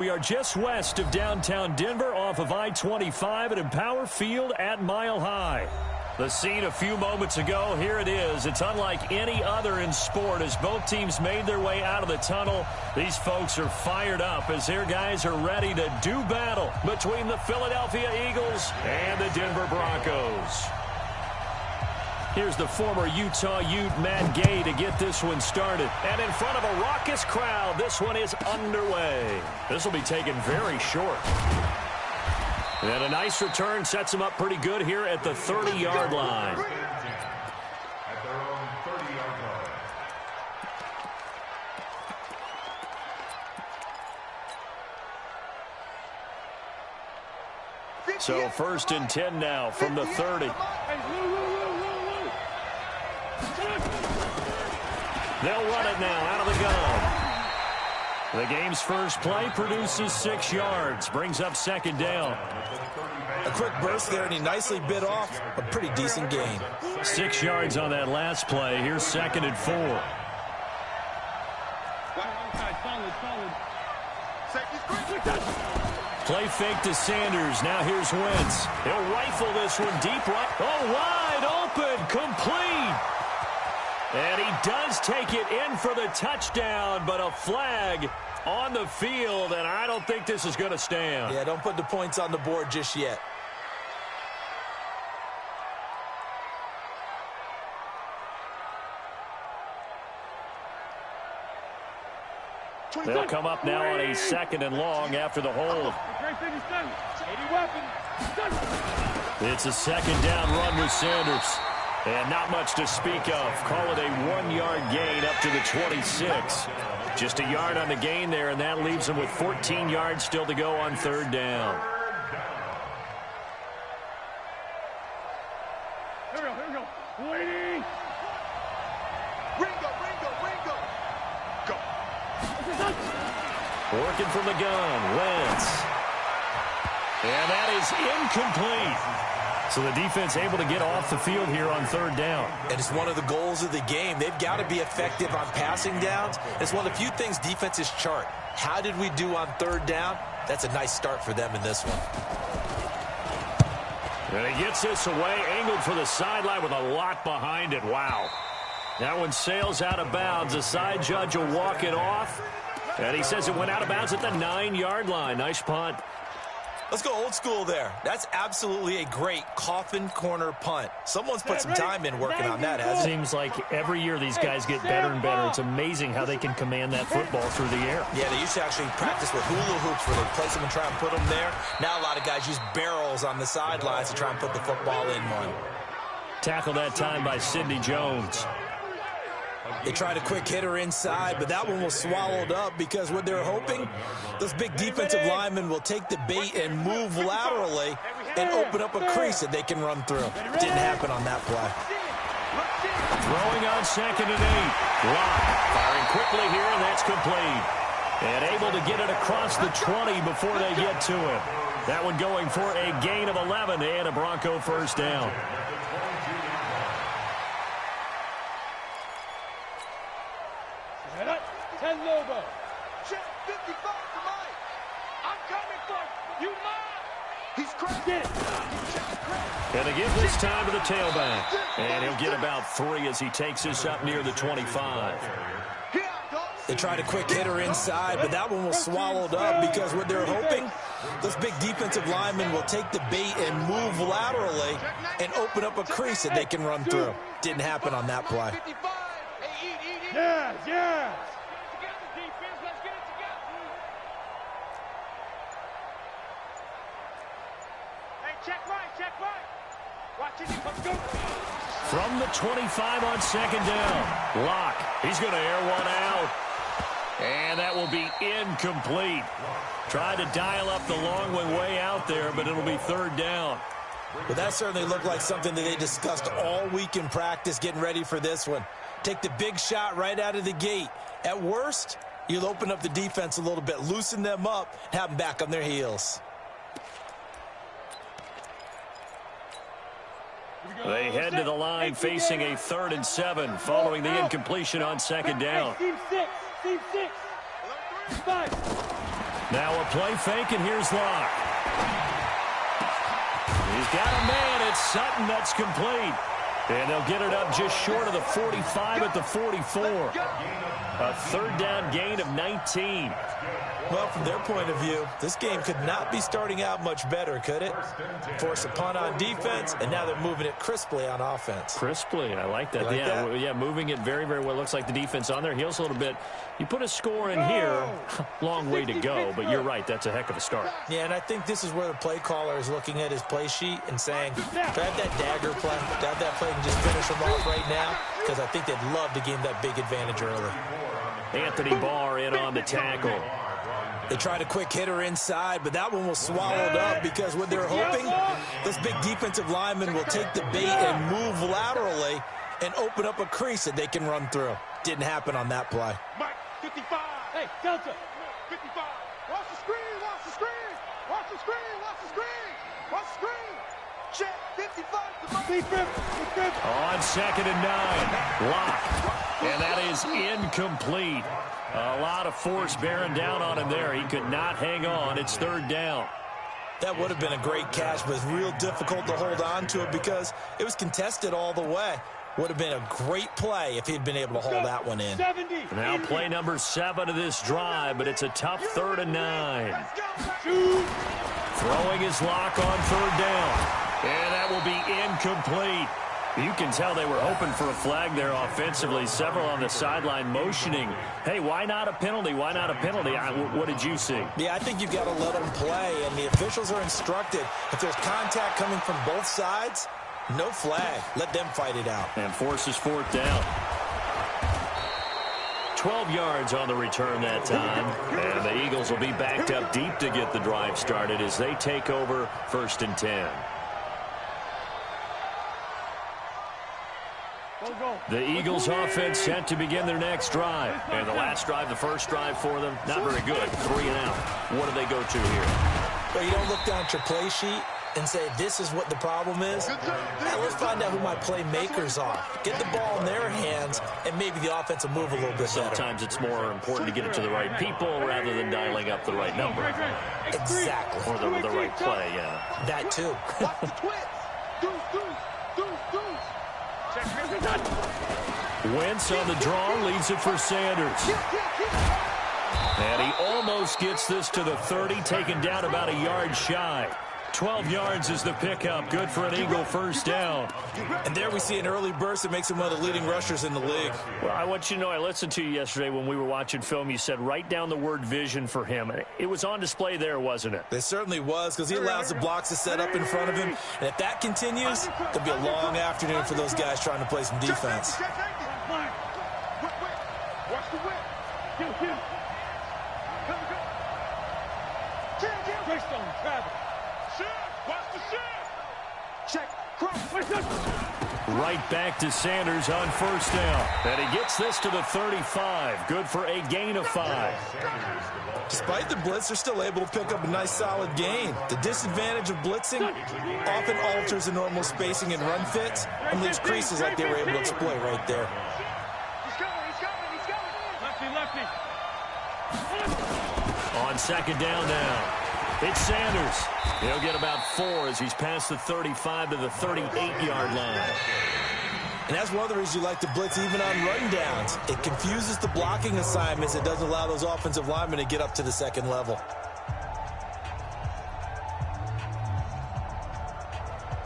We are just west of downtown Denver off of I-25 at Empower Field at Mile High. The scene a few moments ago, here it is. It's unlike any other in sport as both teams made their way out of the tunnel. These folks are fired up as their guys are ready to do battle between the Philadelphia Eagles and the Denver Broncos. Here's the former Utah Ute, Matt Gay, to get this one started. And in front of a raucous crowd, this one is underway. This will be taken very short. And a nice return sets him up pretty good here at the 30-yard line. At their own 30-yard line. So 1st and 10 now from the 30. They'll run it now out of the gun. The game's first play produces 6 yards, brings up 2nd down. A quick burst there, and he nicely bit off a pretty decent gain. 6 yards on that last play. Here's 2nd and 4. Play fake to Sanders. Now here's Wentz. He'll rifle this one deep right. Oh, wide open, complete. And he does take it in for the touchdown, but a flag on the field, and I don't think this is going to stand. Yeah, don't put the points on the board just yet. They'll come up now on a 2nd and long after the hold. It's a 2nd down run with Sanders. And not much to speak of. Call it a 1-yard gain up to the 26. Just a yard on the gain there, and that leaves them with 14 yards still to go on 3rd down. Here we go. Waiting. Ringo. Go. Working from the gun, Wentz. And that is incomplete. So the defense able to get off the field here on 3rd down. And it's one of the goals of the game. They've got to be effective on passing downs. It's one of the few things defenses chart. How did we do on 3rd down? That's a nice start for them in this one. And he gets this away, angled for the sideline with a lot behind it. Wow. That one sails out of bounds. The side judge will walk it off. And he says it went out of bounds at the 9-yard line. Nice punt. Let's go old school there. That's absolutely a great coffin corner punt. Someone's put some time in working on that, hasn't it? Seems like every year these guys get better and better. It's amazing how they can command that football through the air. Yeah, they used to actually practice with hula hoops where they place them and try and put them there. Now a lot of guys use barrels on the sidelines to try and put the football in one. Tackle that time by Sidney Jones. They tried a quick hitter inside, but that one was swallowed up because what they're hoping, those big defensive linemen will take the bait and move laterally and open up a crease that they can run through. Didn't happen on that play. Throwing on 2nd and 8. Locke firing quickly here, and that's complete. And able to get it across the 20 before they get to it. That one going for a gain of 11 and a Bronco 1st down. Lobo. Check 55 for Mike. I'm coming for you, Mike. He's cracking. Gonna give this time to the tailback. And he'll get about 3 as he takes this up near the 25. They tried a quick hitter inside, but that one was swallowed up because what they're hoping, those big defensive linemen will take the bait and move laterally and open up a crease that they can run through. Didn't happen on that play. Yeah. Check right. Watch it. From the 25 on 2nd down. Locke. He's going to air one out. And that will be incomplete. Tried to dial up the long one way out there, but it'll be 3rd down. Well, that certainly looked like something that they discussed all week in practice getting ready for this one. Take the big shot right out of the gate. At worst, you'll open up the defense a little bit, loosen them up, and have them back on their heels. They head to the line facing a 3rd and 7 following the incompletion on 2nd down. Team 6. 5. Now a play fake, and here's Locke. He's got a man. It's Sutton. That's complete. And they'll get it up just short of the 45 at the 44. A third down gain of 19. Well, from their point of view, this game could not be starting out much better, could it? Force a punt on defense, and now they're moving it crisply on offense. Crisply, I like that. Yeah, moving it very, very well. Looks like the defense on their heels a little bit. You put a score in here, long way to go, but you're right, that's a heck of a start. Yeah, and I think this is where the play caller is looking at his play sheet and saying, grab that dagger play, grab that play and just finish them off right now, because I think they'd love to gain that big advantage early. Anthony Barr in on the tackle. They tried a quick hitter inside, but that one was swallowed up because what they're hoping, this big defensive lineman will take the bait and move laterally and open up a crease that they can run through. Didn't happen on that play. Mike, 55. Hey, Delta. 55. Watch the screen, watch the screen. Watch the screen, watch the screen. Watch the screen. Check, 55 to Mike. On 2nd and 9. Locke. And that is incomplete. A lot of force bearing down on him there. He could not hang on. It's 3rd down. That would have been a great catch, but it's real difficult to hold on to it because it was contested all the way. Would have been a great play if he'd been able to hold that one in. Now play number 7 of this drive, but it's a tough 3rd and 9. Throwing his Locke on 3rd down. And that will be incomplete. You can tell they were hoping for a flag there offensively. Several on the sideline motioning. Hey, why not a penalty? Why not a penalty? What did you see? Yeah, I think you've got to let them play, and the officials are instructed. If there's contact coming from both sides, no flag. Let them fight it out. And forces 4th down. 12 yards on the return that time. And the Eagles will be backed up deep to get the drive started as they take over 1st and 10. The Eagles offense set to begin their next drive. And the last drive, the first drive for them, not very good. 3 and out. What do they go to here? Well, you don't look down at your play sheet and say, this is what the problem is. Now, let's find out who my playmakers are. Get the ball in their hands, and maybe the offense will move a little bit better. Sometimes it's more important to get it to the right people rather than dialing up the right number. Exactly. Or the right play, yeah. That, too. Wentz on the draw, leads it for Sanders. And he almost gets this to the 30, taken down about a yard shy. 12 yards is the pickup. Good for an Eagle 1st down. And there we see an early burst that makes him one of the leading rushers in the league. Well, I want you to know, I listened to you yesterday when we were watching film. You said write down the word vision for him. It was on display there, wasn't it? It certainly was, because he allows the blocks to set up in front of him. And if that continues, there'll be a long afternoon for those guys trying to play some defense. Watch the whip. Greystone, Travis. Watch the check. Right back to Sanders on 1st down. And he gets this to the 35. Good for a gain of 5. Despite the blitz, they're still able to pick up a nice, solid gain. The disadvantage of blitzing often alters the normal spacing and run fits and leaves creases like they were able to exploit right there. He's coming. Lefty. On 2nd down now. It's Sanders. He'll get about 4 as he's past the 35 to the 38-yard line. And that's one of the reasons you like to blitz even on run downs. It confuses the blocking assignments. It doesn't allow those offensive linemen to get up to the 2nd level.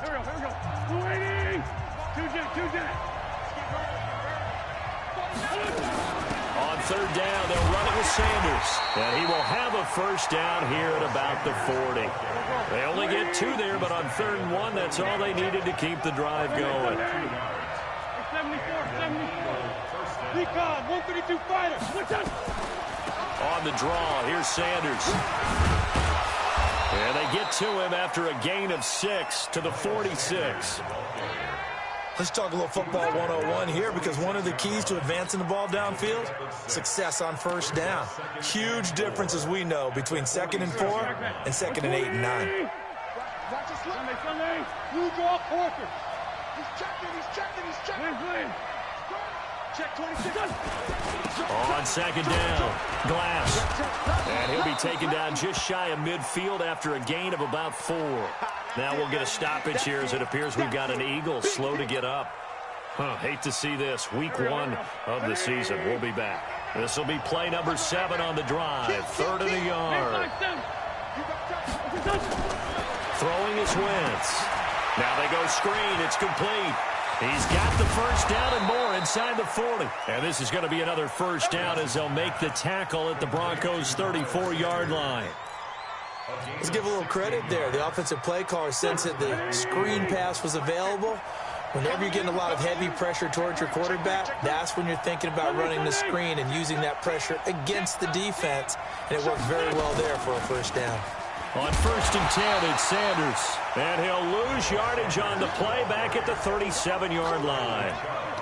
Here we go. 280. 2J. On 3rd down, they'll run it with Sanders. And he will have a 1st down here at about the 40. They only get 2 there, but on 3rd and 1, that's all they needed to keep the drive going. 74. Recon, 132 fighter. On the draw, here's Sanders. And they get to him after a gain of 6 to the 46. Let's talk a little football 101 here, because one of the keys to advancing the ball downfield, success on 1st down. Huge difference, as we know, between 2nd and 4 and 2nd and 8 and 9. Sunday, you draw quarter. He's checking. Check 26. On second down, Glass. And he'll be taken down just shy of midfield after a gain of about 4. Now we'll get a stoppage here as it appears we've got an Eagle slow to get up. Hate to see this. Week 1 of the season. We'll be back. This will be play number 7 on the drive. 3rd and a yard. Throwing is Wentz. Now they go screen. It's complete. He's got the first down and more inside the 40. And this is going to be another first down as they'll make the tackle at the Broncos' 34-yard line. Let's give a little credit there. The offensive play caller sensed that the screen pass was available. Whenever you're getting a lot of heavy pressure towards your quarterback, that's when you're thinking about running the screen and using that pressure against the defense. And it worked very well there for a first down. On 1st and 10, it's Sanders. And he'll lose yardage on the play back at the 37-yard line.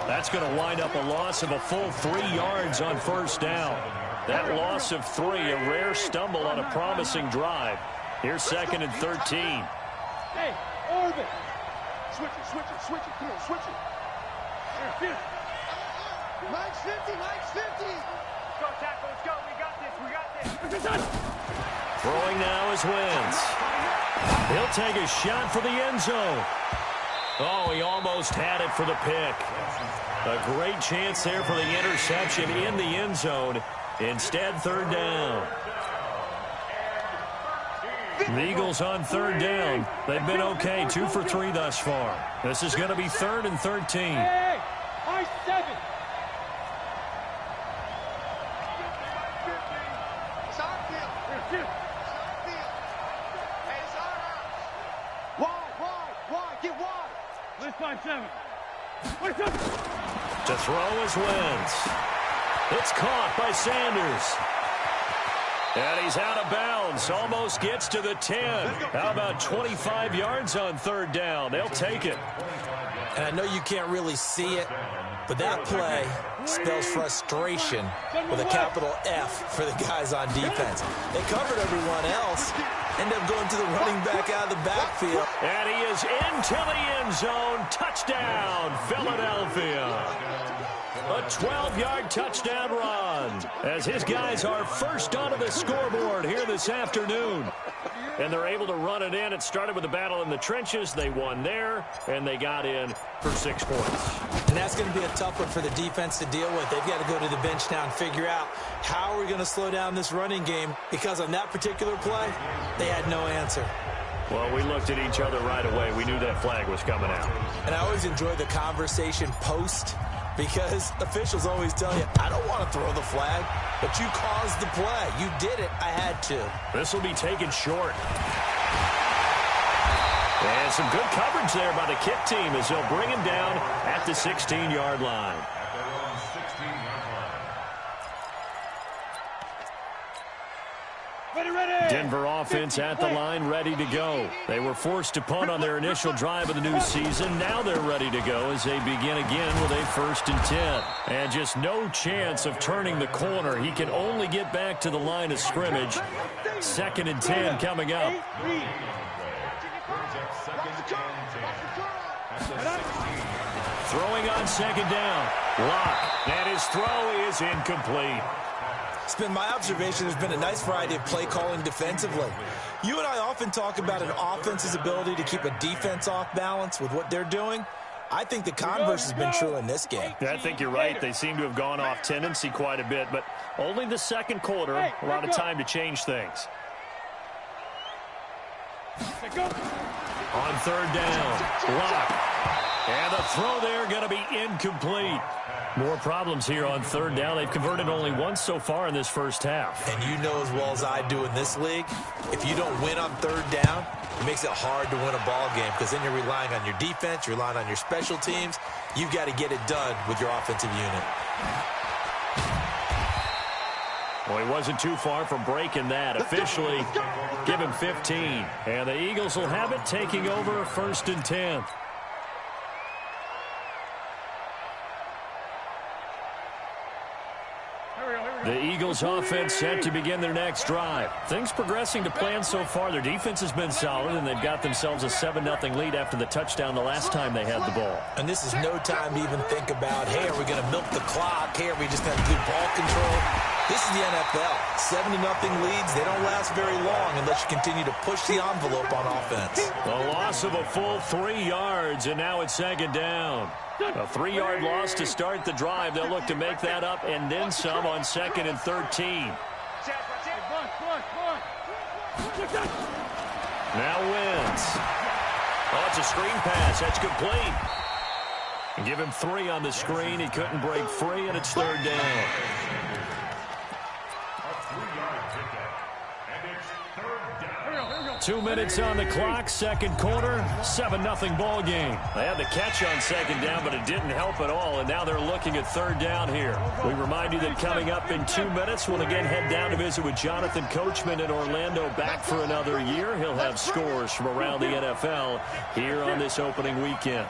That's going to wind up a loss of a full 3 yards on first down. That loss of 3, a rare stumble on a promising drive. Here's 2nd and 13. Hey, Orbit. Switch it. Come on, switch it. Mike's 50. Let's go, tackle. Let's go. We got this. Throwing now is Wentz. He'll take a shot for the end zone. Oh, he almost had it for the pick. A great chance there for the interception in the end zone. Instead, 3rd down. The Eagles on 3rd down. They've been okay, 2 for 3 thus far. This is going to be 3rd and 13. Hey, I 7. It's our field. Hey, it's our house. Wide. Get wide. Let's find 7. To throw is Wentz. It's caught by Sanders. And he's out of bounds. Almost gets to the 10. How about 25 yards on 3rd down? They'll take it. And I know you can't really see it, but that play spells frustration with a capital F for the guys on defense. They covered everyone else, end up going to the running back out of the backfield. And he is into the end zone. Touchdown, Philadelphia. A 12-yard touchdown run as his guys are first onto the scoreboard here this afternoon. And they're able to run it in. It started with a battle in the trenches. They won there, and they got in for 6 points. And that's going to be a tough one for the defense to deal with. They've got to go to the bench now and figure out how are we going to slow down this running game, because on that particular play, they had no answer. Well, we looked at each other right away. We knew that flag was coming out. And I always enjoy the conversation post, because officials always tell you, I don't want to throw the flag, but you caused the play. You did it. I had to. This will be taken short. And some good coverage there by the kick team as they'll bring him down at the 16-yard line. Denver offense at the line, ready to go. They were forced to punt on their initial drive of the new season. Now they're ready to go as they begin again with a 1st and 10. And just no chance of turning the corner. He can only get back to the line of scrimmage. 2nd and 10 coming up. Throwing on 2nd down. Lock. And his throw is incomplete. It's been my observation there's been a nice variety of play calling defensively. You and I often talk about an offense's ability to keep a defense off balance with what they're doing. I think the converse has been true in this game. Yeah, I think you're right. They seem to have gone off tendency quite a bit, but only the 2nd quarter, a lot of time to change things. On 3rd down, Lock. And the throw there going to be incomplete. More problems here on 3rd down. They've converted only once so far in this first half. And you know as well as I do in this league, if you don't win on 3rd down, it makes it hard to win a ball game, because then you're relying on your defense, you're relying on your special teams. You've got to get it done with your offensive unit. Well, he wasn't too far from breaking that. Officially, give him 15. And the Eagles will have it, taking over 1st and 10. Here we go. The Eagles offense set to begin their next drive. Things progressing to plan so far. Their defense has been solid, and they've got themselves a 7-0 lead after the touchdown the last time they had the ball. And this is no time to even think about, hey, are we going to milk the clock? Hey, are we just going to do ball control? This is the NFL. 7-0 leads, they don't last very long unless you continue to push the envelope on offense. The loss of a full 3 yards, and now it's second down. A 3-yard loss to start the drive. They'll look to make that up and then some on 2nd and 13. Now Wentz. Oh, it's a screen pass. That's complete. Give him 3 on the screen. He couldn't break free, and it's 3rd down. 2 minutes on the clock, second quarter, 7-0 ball game. They had the catch on second down, but it didn't help at all, and now they're looking at 3rd down here. We remind you that coming up in 2 minutes, we'll again head down to visit with Jonathan Coachman in Orlando, back for another year. He'll have scores from around the NFL here on this opening weekend.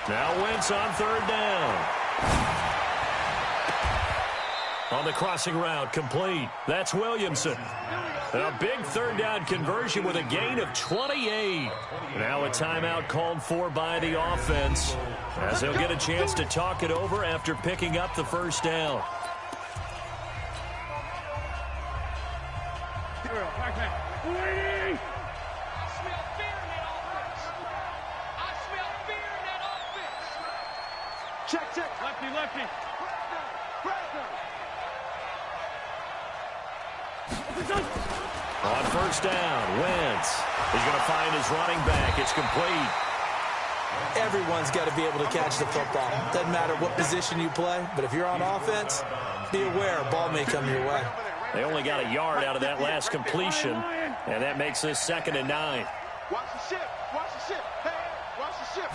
Now Wentz on 3rd down. On the crossing route, complete. That's Williamson. A big 3rd down conversion with a gain of 28. Now a timeout called for by the offense, as they'll get a chance to talk it over after picking up the 1st down. Check, lefty. On 1st down, Wentz. He's going to find his running back. It's complete. Everyone's got to be able to catch the football. Doesn't matter what position you play, but if you're on offense, be aware a ball may come your way. They only got a yard out of that last completion, and that makes this 2nd and 9. Watch the ship. Hey, watch the ship.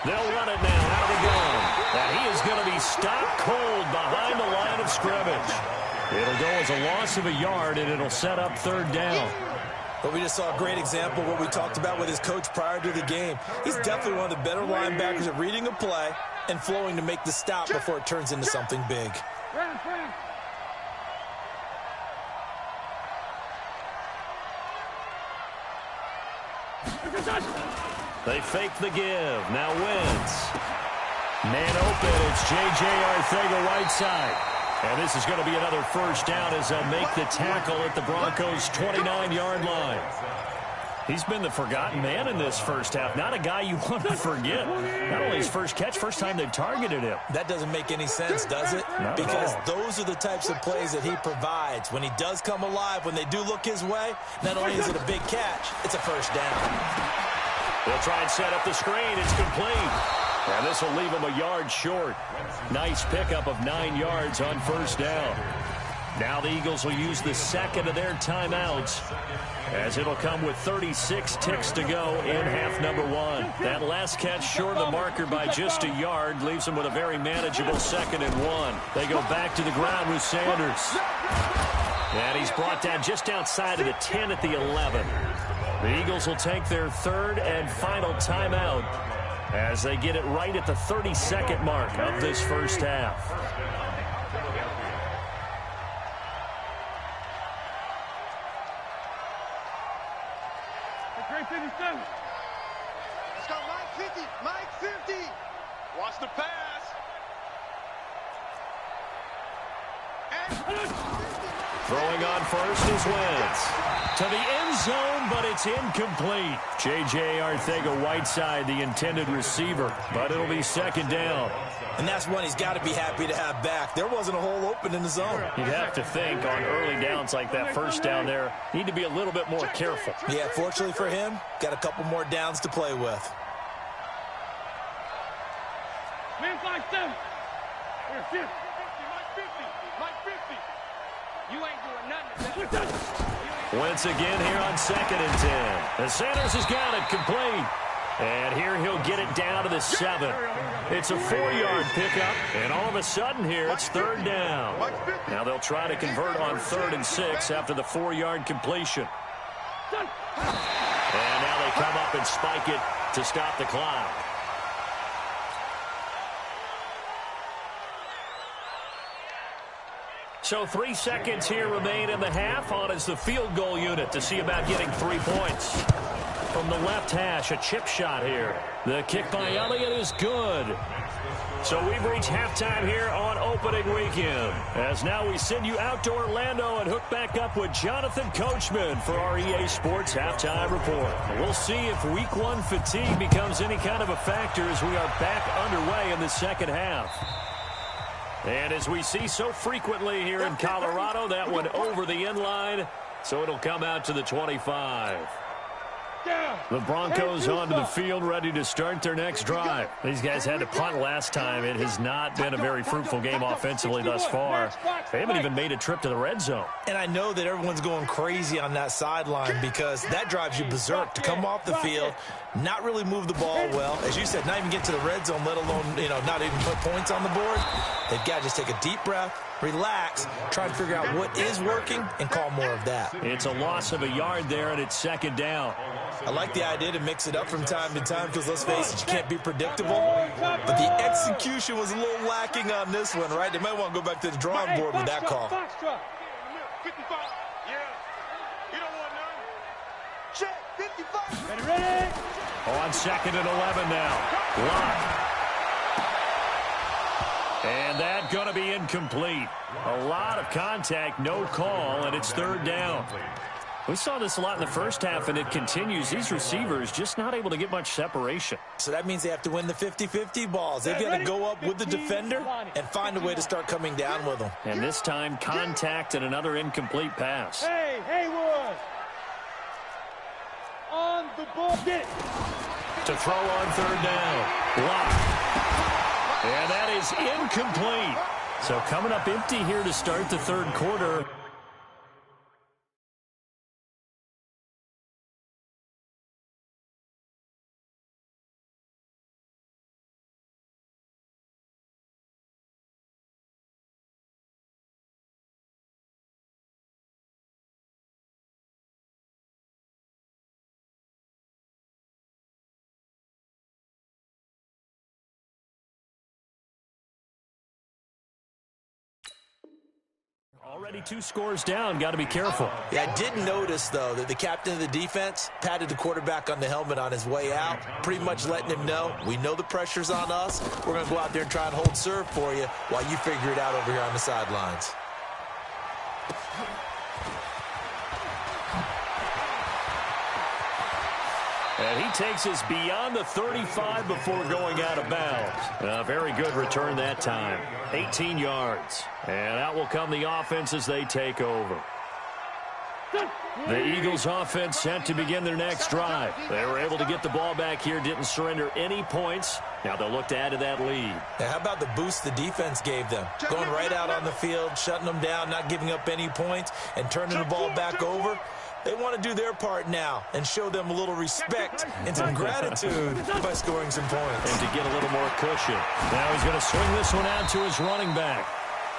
They'll run it now out of the gun. And he is going to be stopped cold behind the line of scrimmage. It'll go as a loss of a yard, and it'll set up 3rd down. But we just saw a great example of what we talked about with his coach prior to the game. He's definitely one of the better linebackers at reading a play and flowing to make the stop before it turns into something big. They fake the give. Now Wentz. Man open. It's J.J. Arcega-Whiteside. And this is going to be another 1st down as they'll make the tackle at the Broncos' 29-yard line. He's been the forgotten man in this first half. Not a guy you want to forget. Not only his first catch, first time they've targeted him. That doesn't make any sense, does it? Because those are the types of plays that he provides. When he does come alive, when they do look his way, not only is it a big catch, it's a 1st down. They'll try and set up the screen. It's complete. And this will leave him a yard short. Nice pickup of 9 yards on 1st down. Now the Eagles will use the 2nd of their timeouts, as it'll come with 36 ticks to go in half number 1. That last catch short of the marker by just a yard leaves them with a very manageable 2nd and 1. They go back to the ground with Sanders. And he's brought down just outside of the 10 at the 11. The Eagles will take their 3rd and final timeout as they get it right at the 32nd mark of this first half. Let's go, Mike 50. Watch the pass. And throwing on first is Wentz. To the end zone, but it's incomplete. J.J. Arcega-Whiteside, the intended receiver, but it'll be 2nd down. And that's one he's got to be happy to have back. There wasn't a hole open in the zone. You'd have to think on early downs like that 1st down there, need to be a little bit more careful. Yeah, fortunately for him, got a couple more downs to play with. Man 5-7. Here, 50. Mike 50. You ain't doing nothing. Wentz again here on 2nd and 10. And Sanders has got it complete. And here he'll get it down to the 7. It's a 4-yard pickup. And all of a sudden here, it's 3rd down. Now they'll try to convert on 3rd and 6 after the 4-yard completion. And now they come up and spike it to stop the clock. So 3 seconds here remain in the half. On is the field goal unit to see about getting 3 points. From the left hash, a chip shot here. The kick by Elliott is good. So we've reached halftime here on opening weekend. As now we send you out to Orlando and hook back up with Jonathan Coachman for our EA Sports Halftime Report. We'll see if Week 1 fatigue becomes any kind of a factor as we are back underway in the second half. And as we see so frequently here in Colorado, that one over the end line, so it'll come out to the 25. The Broncos onto the field, ready to start their next drive. These guys had to punt last time. It has not been a very fruitful game offensively thus far. They haven't even made a trip to the red zone. And I know that everyone's going crazy on that sideline because that drives you berserk to come off the field, not really move the ball well. As you said, not even get to the red zone, let alone, not even put points on the board. They've got to just take a deep breath, relax, try to figure out what is working, and call more of that. It's a loss of a yard there, and it's second down. I like the idea to mix it up from time to time because, let's face it, you can't be predictable. But the execution was a little lacking on this one, right? They might want to go back to the drawing board with that call. 55. Yeah. You don't want none. Check. 55. Ready. On 2nd and 11 now. Lock. And that going to be incomplete. A lot of contact, no call, and it's third down. We saw this a lot in the first half, and it continues. These receivers just not able to get much separation. So that means they have to win the 50-50 balls. They've got to go up with the defender and find a way to start coming down with them. And this time, contact and another incomplete pass. Hey, Haywood. On the ball. Get it. To throw on third down. Lock. And that is incomplete. So coming up empty here to start the third quarter. Already 2 scores down. Got to be careful. Yeah, I did notice, though, that the captain of the defense patted the quarterback on the helmet on his way out, pretty much letting him know, we know the pressure's on us. We're going to go out there and try and hold serve for you while you figure it out over here on the sidelines. And he takes us beyond the 35 before going out of bounds. A very good return that time. 18 yards. And out will come the offense as they take over. The Eagles offense set to begin their next drive. They were able to get the ball back here, didn't surrender any points. Now they'll look to add to that lead. Now, how about the boost the defense gave them? Going right out on the field, shutting them down, not giving up any points, and turning the ball back over. They want to do their part now and show them a little respect and some gratitude by scoring some points. And to get a little more cushion. Now he's going to swing this one out to his running back.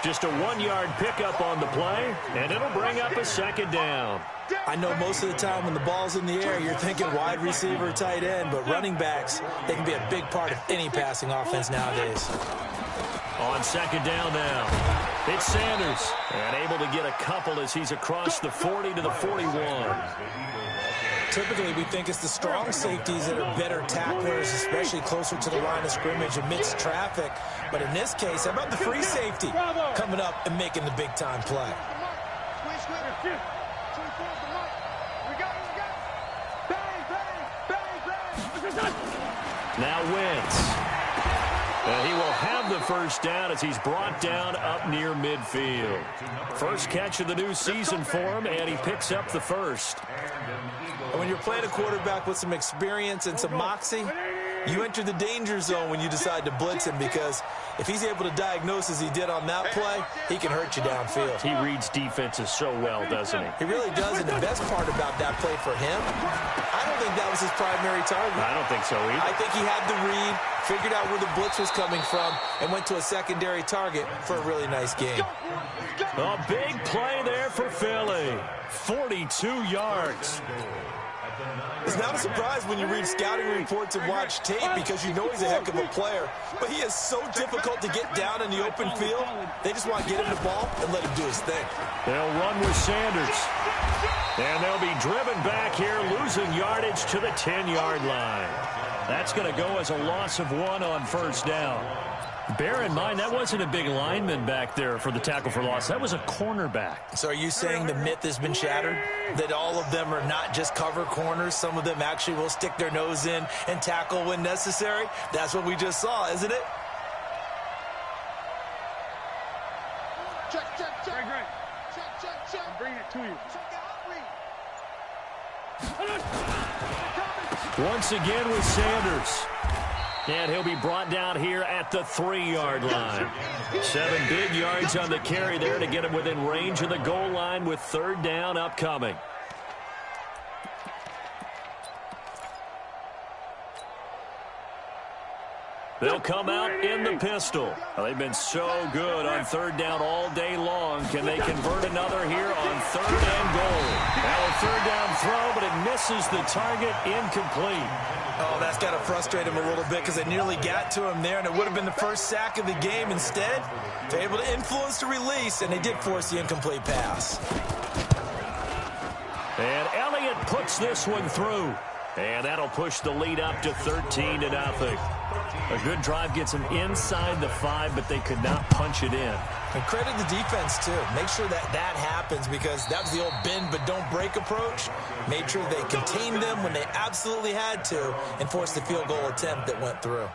Just a 1-yard pickup on the play, and it'll bring up a second down. I know most of the time when the ball's in the air, you're thinking wide receiver, tight end, but running backs, they can be a big part of any passing offense nowadays. On second down now. It's Sanders, and able to get a couple as he's across the 40 to the 41. Typically, we think it's the strong safeties that are better tacklers, especially closer to the line of scrimmage amidst traffic. But in this case, how about the free safety coming up and making the big-time play? Now Wentz. And he will have the first down as he's brought down up near midfield. First catch of the new season for him, and he picks up the first. And when you're playing a quarterback with some experience and some moxie, you enter the danger zone when you decide to blitz him, because if he's able to diagnose as he did on that play, he can hurt you downfield. He reads defenses so well, doesn't he? He really does, and the best part about that play for him, I don't think that was his primary target. I don't think so either. I think he had the read, figured out where the blitz was coming from, and went to a secondary target for a really nice game. A big play there for Philly. 42 yards. It's not a surprise when you read scouting reports and watch tape because you know he's a heck of a player. But he is so difficult to get down in the open field. They just want to get him the ball and let him do his thing. They'll run with Sanders. And they'll be driven back here, losing yardage to the 10-yard line. That's going to go as a loss of 1 on first down. Bear in mind, that wasn't a big lineman back there for the tackle for loss. That was a cornerback. So are you saying the myth has been shattered? That all of them are not just cover corners? Some of them actually will stick their nose in and tackle when necessary? That's what we just saw, isn't it? Check. Check. I'm bringing it to you. Once again with Sanders. And he'll be brought down here at the 3-yard line. 7 big yards on the carry there to get him within range of the goal line with 3rd down upcoming. They'll come out in the pistol. Well, they've been so good on 3rd down all day long. Can they convert another here on 3rd and goal? Now a 3rd down throw, but it misses the target, incomplete. Oh, that's got to frustrate him a little bit because they nearly got to him there, and it would have been the first sack of the game. Instead, they're able to influence the release, and they did force the incomplete pass. And Elliott puts this one through. And that'll push the lead up to 13-0. A good drive gets them inside the 5, but they could not punch it in. And credit the defense, too. Make sure that happens because that was the old bend but don't break approach. Made sure they contained them when they absolutely had to and forced the field goal attempt that went through.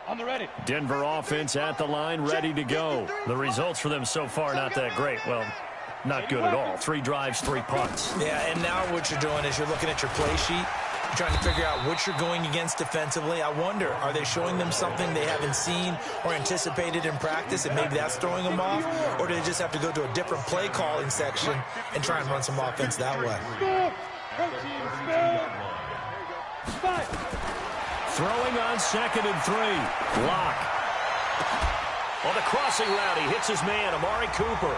On the ready. Denver offense at the line, ready to go. The results for them so far not that great. Well, not good at all. 3 drives, 3 punts. Yeah, and now what you're doing is you're looking at your play sheet. You're trying to figure out what you're going against defensively. I wonder, are they showing them something they haven't seen or anticipated in practice, and maybe that's throwing them off? Or do they just have to go to a different play calling section and try and run some offense that way? Throwing on 2nd and 3. Lock. On the crossing route, he hits his man, Amari Cooper.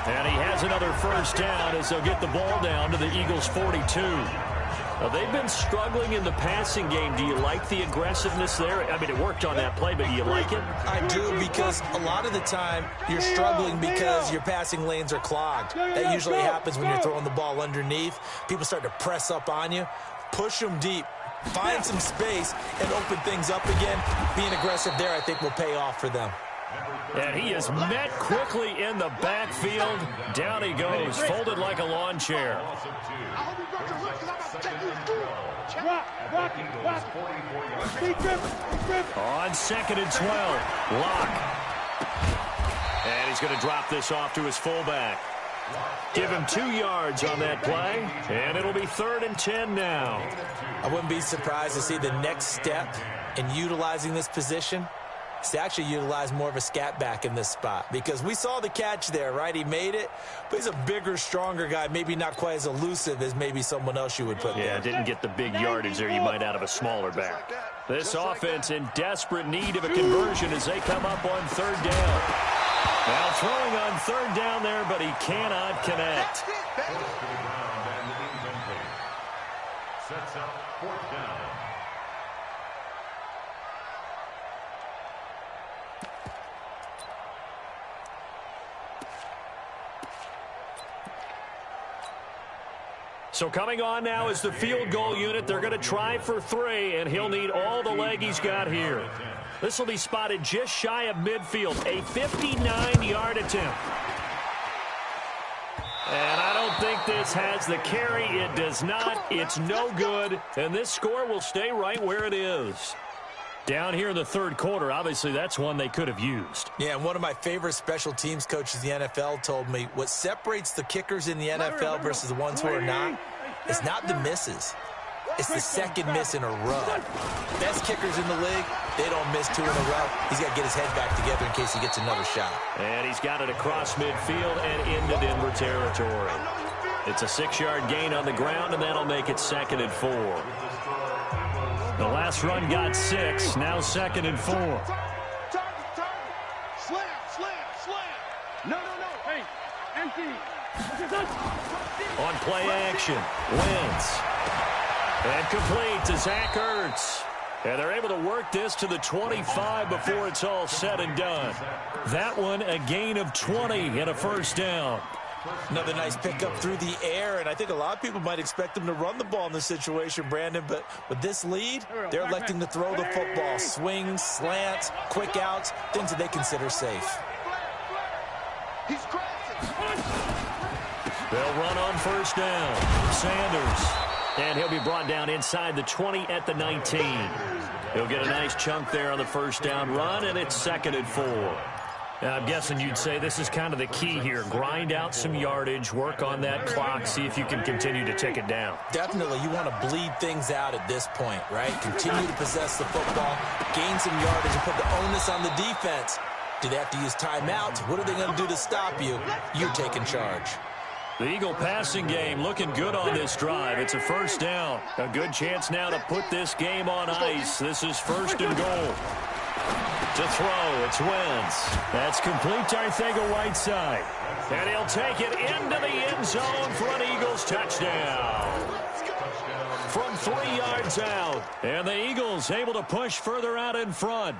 And he has another first down as they'll get the ball down to the Eagles' 42. Now, they've been struggling in the passing game. Do you like the aggressiveness there? I mean, it worked on that play, but do you like it? I do, because a lot of the time you're struggling because your passing lanes are clogged. That usually happens when you're throwing the ball underneath. People start to press up on you. Push them deep. Find some space and open things up again. Being aggressive there, I think, will pay off for them. And he is met quickly in the backfield. Down he goes, folded like a lawn chair. On 2nd and 12, Lock. And he's going to drop this off to his fullback. Give him 2 yards on that play, and it'll be 3rd and 10 now. I wouldn't be surprised to see the next step in utilizing this position is to actually utilize more of a scat back in this spot, because we saw the catch there, right? He made it, but he's a bigger, stronger guy, maybe not quite as elusive as maybe someone else you would put there. Yeah, didn't get the big yardage there you might out of a smaller back. This offense in desperate need of a conversion as they come up on 3rd down. Now throwing on 3rd down there, but he cannot connect. Sets up 4th down. So coming on now is the field goal unit. They're going to try for 3, and he'll need all the leg he's got here. This will be spotted just shy of midfield, a 59-yard attempt. And I don't think this has the carry. It does not. It's no good, and this score will stay right where it is. Down here in the 3rd quarter, obviously that's one they could have used. Yeah, and one of my favorite special teams coaches in the NFL told me what separates the kickers in the NFL versus the ones who are not is not the misses. It's the second miss in a row. Best kickers in the league, they don't miss 2 in a row. He's got to get his head back together in case he gets another shot. And he's got it across midfield and into Denver territory. It's a 6-yard gain on the ground, and that'll make it 2nd and 4. The last run got 6. Now 2nd and 4. Target. Slam. No. Hey, empty. On play action, Wentz. And complete to Zach Ertz. And they're able to work this to the 25 before it's all said and done. That one, a gain of 20 and a first down. Another nice pickup through the air, and I think a lot of people might expect them to run the ball in this situation, Brandon, but with this lead, they're electing to throw the football. Swings, slants, quick outs, things that they consider safe. He's crashing. They'll run on first down. Sanders. And he'll be brought down inside the 20 at the 19. He'll get a nice chunk there on the first down run, and it's 2nd and 4. Now, I'm guessing you'd say this is kind of the key here. Grind out some yardage, work on that clock, see if you can continue to tick it down. Definitely, you want to bleed things out at this point, right? Continue to possess the football, gain some yardage, and put the onus on the defense. Do they have to use timeouts? What are they going to do to stop you? You're taking charge. The Eagle passing game looking good on this drive. It's a first down. A good chance now to put this game on ice. This is 1st and goal. To throw, it's Wentz. That's complete to Arcega-Whiteside. And he'll take it into the end zone for an Eagles touchdown. From 3 yards out. And the Eagles able to push further out in front.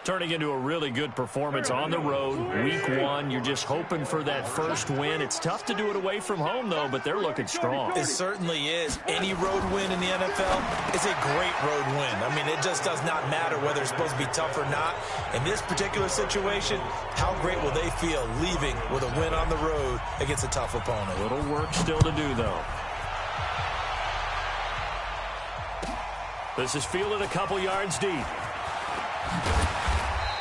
Turning into a really good performance on the road. Week 1, you're just hoping for that first win. It's tough to do it away from home, though, but they're looking strong. It certainly is. Any road win in the NFL is a great road win. I mean, it just does not matter whether it's supposed to be tough or not. In this particular situation, how great will they feel leaving with a win on the road against a tough opponent? A little work still to do, though. This is fielded a couple yards deep.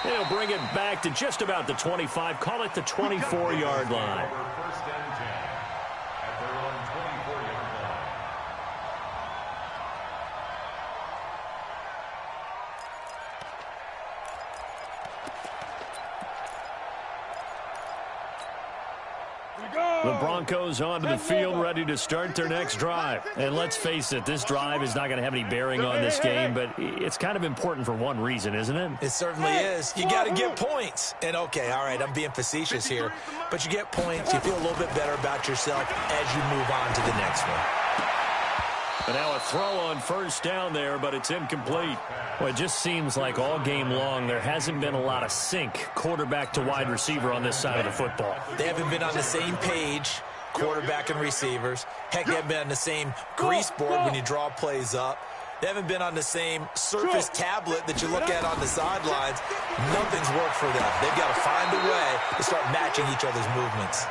They'll bring it back to just about the 25. Call it the 24-yard line. First and 10 at their own 24-yard line. The Broncos onto the field, ready to start their next drive. And let's face it, this drive is not going to have any bearing on this game, but it's kind of important for one reason, isn't it? It certainly is. You got to get points. And, okay, all right, I'm being facetious here, but you get points, you feel a little bit better about yourself as you move on to the next one. But now a throw on first down there, but it's incomplete. Well, it just seems like all game long there hasn't been a lot of sync quarterback to wide receiver on this side of the football. They haven't been on the same page, quarterback and receivers. Heck, they haven't been on the same grease board when you draw plays up. They haven't been on the same Surface tablet that you look at on the sidelines. Nothing's worked for them. They've got to find a way to start matching each other's movements.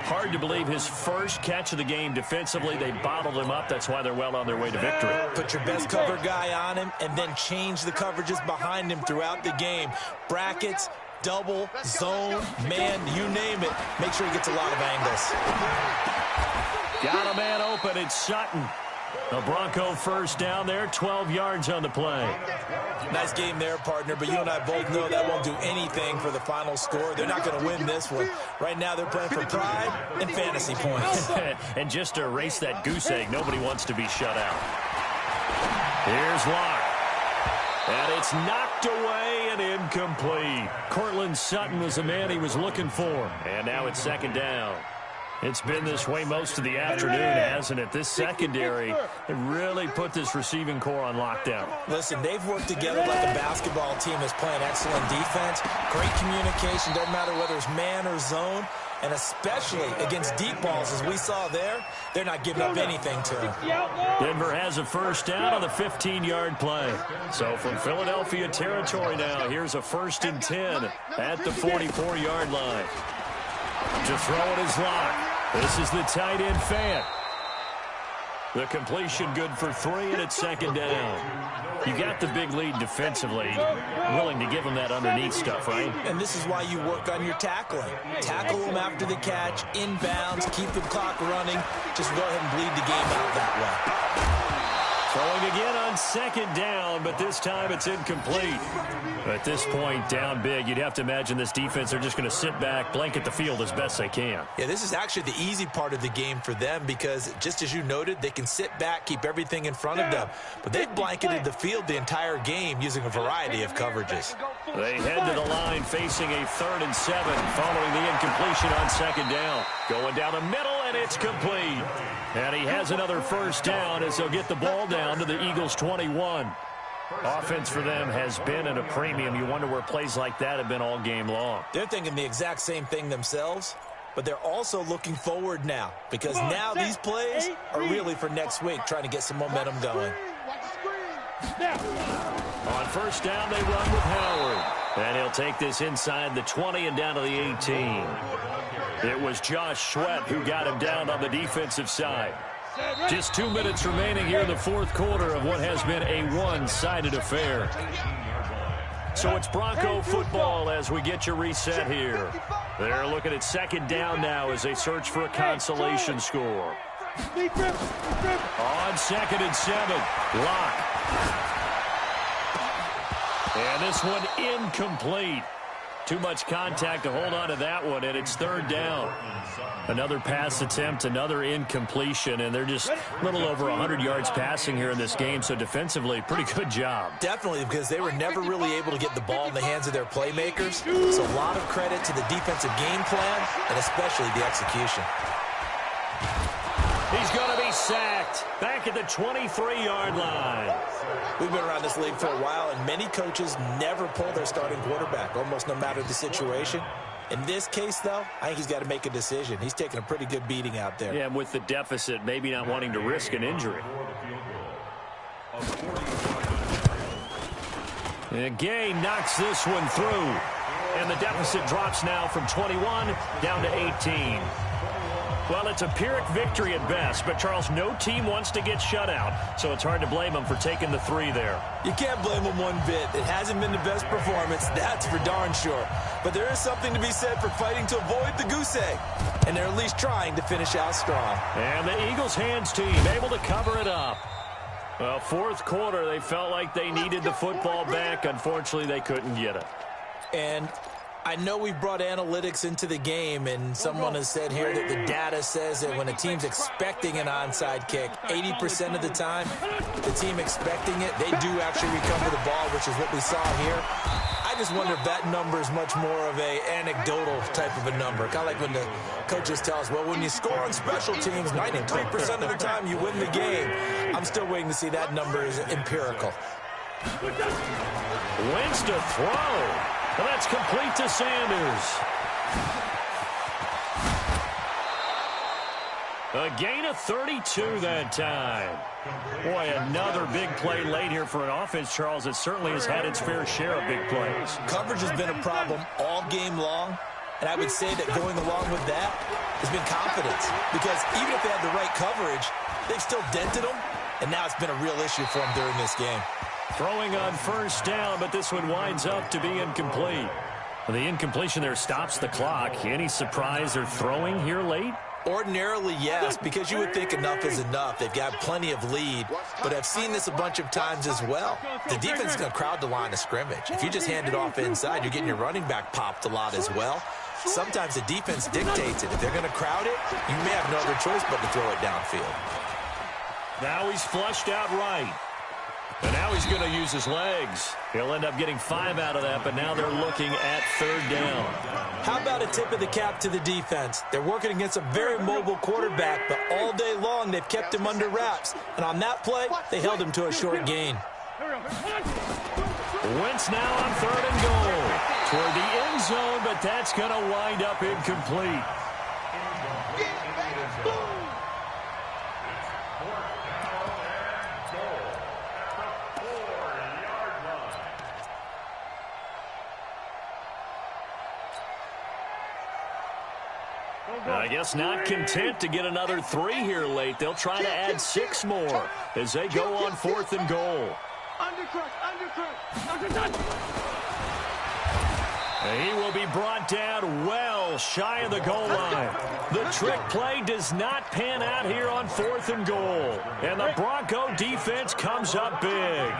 Hard to believe his first catch of the game defensively. They bottled him up. That's why they're well on their way to victory. Put your best cover guy on him and then change the coverages behind him throughout the game. Brackets, double, zone, man, you name it. Make sure he gets a lot of angles. Got a man open. It's Sutton. A Bronco first down there, 12 yards on the play. Nice game there, partner, but you and I both know that won't do anything for the final score. They're not going to win this one. Right now they're playing for pride and fantasy points. And just to erase that goose egg, nobody wants to be shut out. Here's Locke. And it's knocked away and incomplete. Cortland Sutton was the man he was looking for. And now it's 2nd down. It's been this way most of the afternoon, hasn't it? This secondary really put this receiving core on lockdown. Listen, they've worked together like a basketball team that's playing excellent defense. Great communication, doesn't matter whether it's man or zone. And especially against deep balls, as we saw there, they're not giving up anything to them. Denver has a first down on the 15-yard play. So from Philadelphia territory now, here's a 1st and 10 at the 44-yard line. To throw it is Locke. This is the tight end Fant. The completion good for 3, and it's 2nd down. You got the big lead defensively, willing to give them that underneath stuff, right? And this is why you work on your tackling. Tackle them after the catch, inbounds, keep the clock running. Just go ahead and bleed the game out that way. Throwing again on second down, but this time it's incomplete. At this point, down big, you'd have to imagine this defense are just going to sit back, blanket the field as best they can. Yeah, this is actually the easy part of the game for them because, just as you noted, they can sit back, keep everything in front of them. But they've blanketed the field the entire game using a variety of coverages. They head to the line facing a 3rd and 7 following the incompletion on second down. Going down the middle, and it's complete. And he has another first down as they'll get the ball down to the Eagles' 21. Offense for them has been at a premium. You wonder where plays like that have been all game long. They're thinking the exact same thing themselves, but they're also looking forward now because now these plays are really for next week, trying to get some momentum going. On first down, they run with Howard. And he'll take this inside the 20 and down to the 18. It was Josh Sweat who got him down on the defensive side. Just 2 minutes remaining here in the fourth quarter of what has been a one-sided affair. So it's Bronco football as we get you reset here. They're looking at second down now as they search for a consolation score. On 2nd and 7, Locke. And this one incomplete. Too much contact to hold on to that one, and it's 3rd down. Another pass attempt, another incompletion, and they're just a little over 100 yards passing here in this game, so defensively, pretty good job. Definitely, because they were never really able to get the ball in the hands of their playmakers. So a lot of credit to the defensive game plan, and especially the execution. He's going to be sacked back at the 23-yard line. We've been around this league for a while, and many coaches never pull their starting quarterback, almost no matter the situation. In this case, though, I think he's got to make a decision. He's taking a pretty good beating out there. Yeah, and with the deficit, maybe not wanting to risk an injury. And Gay knocks this one through. And the deficit drops now from 21 down to 18. Well, it's a Pyrrhic victory at best, but, Charles, no team wants to get shut out, so it's hard to blame them for taking the 3 there. You can't blame them one bit. It hasn't been the best performance, that's for darn sure. But there is something to be said for fighting to avoid the goose egg, and they're at least trying to finish out strong. And the Eagles' hands team able to cover it up. Well, fourth quarter, they felt like they needed the football back. Unfortunately, they couldn't get it. And I know we brought analytics into the game, and someone has said here that the data says that when a team's expecting an onside kick, 80% of the time, the team expecting it, they do actually recover the ball, which is what we saw here. I just wonder if that number is much more of a anecdotal type of a number. Kind of like when the coaches tell us, well, when you score on special teams, 93% of the time you win the game. I'm still waiting to see that number is empirical. Wentz to throw. Well, that's complete to Sanders. A gain of 32 that time. Boy, another big play late here for an offense, Charles, that certainly has had its fair share of big plays. Coverage has been a problem all game long, and I would say that going along with that has been confidence. Because even if they had the right coverage, they've still dented them, and now it's been a real issue for them during this game. Throwing on first down, but this one winds up to be incomplete. The incompletion there stops the clock. Any surprise they're throwing here late? Ordinarily, yes, because you would think enough is enough. They've got plenty of lead, but I've seen this a bunch of times as well. The defense is going to crowd the line of scrimmage. If you just hand it off inside, you're getting your running back popped a lot as well. Sometimes the defense dictates it. If they're going to crowd it, you may have no other choice but to throw it downfield. Now he's flushed out right. And now he's going to use his legs. He'll end up getting 5 out of that, but now they're looking at 3rd down. How about a tip of the cap to the defense? They're working against a very mobile quarterback, but all day long they've kept him under wraps. And on that play, they held him to a short gain. Wentz now on 3rd and goal. Toward the end zone, but that's going to wind up incomplete. I guess not content to get another 3 here late. They'll try to add 6 more as they go on 4th and goal. He will be brought down well shy of the goal line. The trick play does not pan out here on 4th and goal. And the Bronco defense comes up big.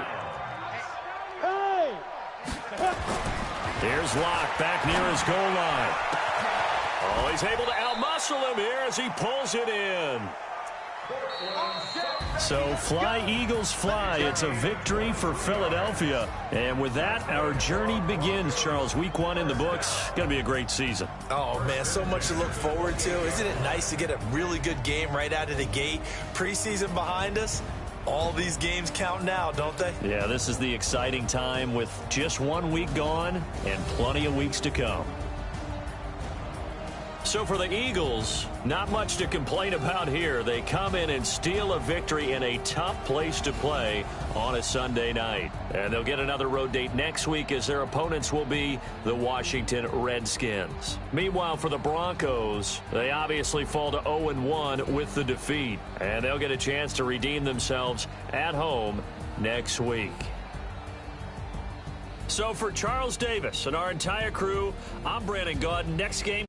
Here's Locke back near his goal line. Oh, he's able to outmuscle him here as he pulls it in. So fly, Eagles, fly. It's a victory for Philadelphia. And with that, our journey begins, Charles. Week 1 in the books. Going to be a great season. Oh, man, so much to look forward to. Isn't it nice to get a really good game right out of the gate? Preseason behind us. All these games count now, don't they? Yeah, this is the exciting time with just 1 week gone and plenty of weeks to come. So for the Eagles, not much to complain about here. They come in and steal a victory in a tough place to play on a Sunday night. And they'll get another road date next week as their opponents will be the Washington Redskins. Meanwhile, for the Broncos, they obviously fall to 0-1 with the defeat. And they'll get a chance to redeem themselves at home next week. So for Charles Davis and our entire crew, I'm Brandon Gaudin. Next game.